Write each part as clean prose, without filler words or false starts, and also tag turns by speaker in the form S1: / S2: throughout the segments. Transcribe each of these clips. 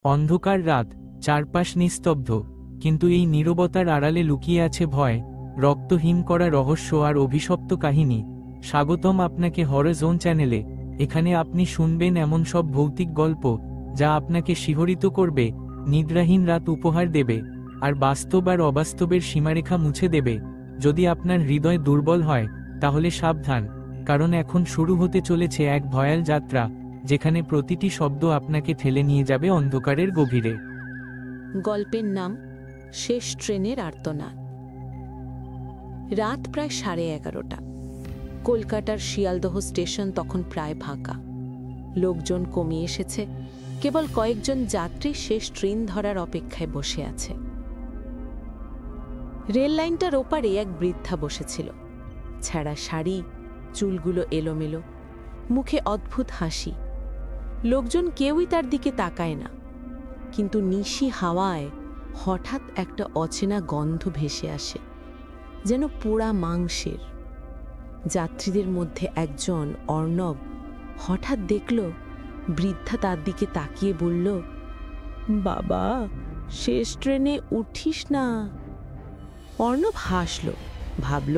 S1: অন্ধকার রাত, চারপাশ নিস্তব্ধ, কিন্তু এই নীরবতার আড়ালে লুকিয়ে আছে ভয়, রক্তহীন করা রহস্য আর অভিশপ্ত কাহিনী। স্বাগতম আপনাকে হরর জোন চ্যানেলে। এখানে আপনি শুনবেন এমন সব ভৌতিক গল্প যা আপনাকে শিহরিত করবে, নিদ্রাহীন রাত উপহার দেবে, আর বাস্তব আর অবাস্তবের সীমারেখা মুছে দেবে। যদি আপনার হৃদয় দুর্বল হয় তাহলে সাবধান, কারণ এখন শুরু হতে চলেছে এক ভয়াল যাত্রা যেখানে প্রতিটি শব্দ আপনাকে ঠেলে নিয়ে যাবে অন্ধকারের গভীরে।
S2: গল্পের নাম শেষ ট্রেনের আর্তনাদ। রাত প্রায় 11:30। কলকাতার শিয়ালদহ স্টেশন তখন প্রায় ফাঁকা। লোকজন কমিয়ে এসেছে, কেবল কয়েকজন যাত্রী শেষ ট্রেন ধরার অপেক্ষায় বসে আছে। রেল লাইনটার ওপারে এক বৃদ্ধা বসেছিল। ছেঁড়া শাড়ি, চুলগুলো এলোমেলো, মুখে অদ্ভুত হাসি। লোকজন কেউই তার দিকে তাকায় না, কিন্তু নিশি হাওয়ায় হঠাৎ একটা অচেনা গন্ধ ভেসে আসে, যেন পোড়া মাংসের। যাত্রীদের মধ্যে একজন, অর্ণব, হঠাৎ দেখল বৃদ্ধা তার দিকে তাকিয়ে বলল, বাবা, শেষ ট্রেনে উঠিস না। অর্ণব হাসল, ভাবল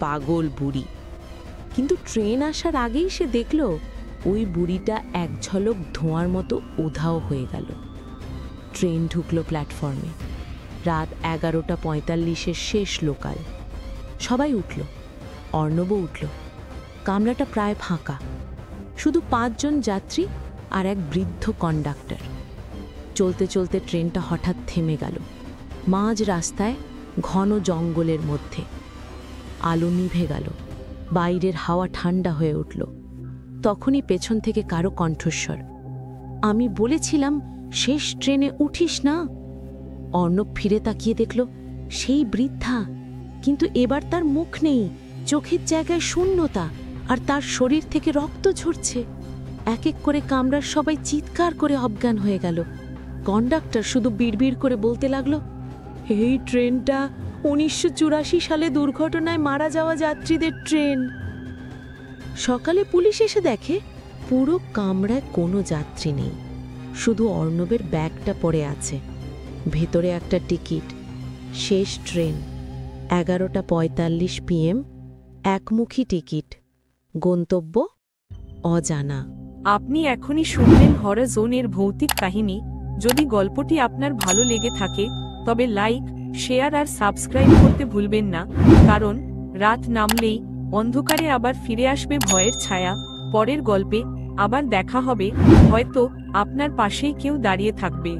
S2: পাগল বুড়ি। কিন্তু ট্রেন আসার আগেই সে দেখল ওই বুড়িটা এক ঝলক ধোঁয়ার মতো উধাও হয়ে গেল। ট্রেন ঢুকল প্ল্যাটফর্মে। রাত 11:45 শেষ লোকাল। সবাই উঠল, অর্ণবও উঠল। কামরাটা প্রায় ফাঁকা, শুধু 5 জন যাত্রী আর এক বৃদ্ধ কন্ডাক্টর। চলতে চলতে ট্রেনটা হঠাৎ থেমে গেল মাঝ রাস্তায়, ঘন জঙ্গলের মধ্যে। আলো নিভে গেল, বাইরের হাওয়া ঠান্ডা হয়ে উঠল। তখনই পেছন থেকে কারো কণ্ঠস্বর, আমি বলেছিলাম শেষ ট্রেনে উঠিস না। অর্ণব ফিরে তাকিয়ে দেখল সেই বৃদ্ধা, কিন্তু এবার তার মুখ নেই, চোখের জায়গায় শূন্যতা, আর তার শরীর থেকে রক্ত ঝরছে। এক এক করে কামরার সবাই চিৎকার করে অজ্ঞান হয়ে গেল। কন্ডাক্টর শুধু বিড়বিড় করে বলতে লাগলো, এই ট্রেনটা 1984 সালে দুর্ঘটনায় মারা যাওয়া যাত্রীদের ট্রেন। সকালে পুলিশ এসে দেখে পুরো কামরায় কোনো যাত্রী নেই, শুধু অর্ণবের ব্যাগটা পড়ে আছে। ভেতরে একটা টিকিট, শেষ ট্রেন 11:45 PM, একমুখী টিকিট, গন্তব্য অজানা।
S3: আপনি এখনই শুনলেন হরর জোনের ভৌতিক কাহিনী। যদি গল্পটি আপনার ভালো লেগে থাকে তবে লাইক, শেয়ার আর সাবস্ক্রাইব করতে ভুলবেন না, কারণ রাত নামলেই অন্ধকারে আবার ফিরে আসবে ভয়ের ছায়া। পরের গল্পে আবার দেখা হবে, হয়তো আপনার পাশেই কেউ দাঁড়িয়ে থাকবে।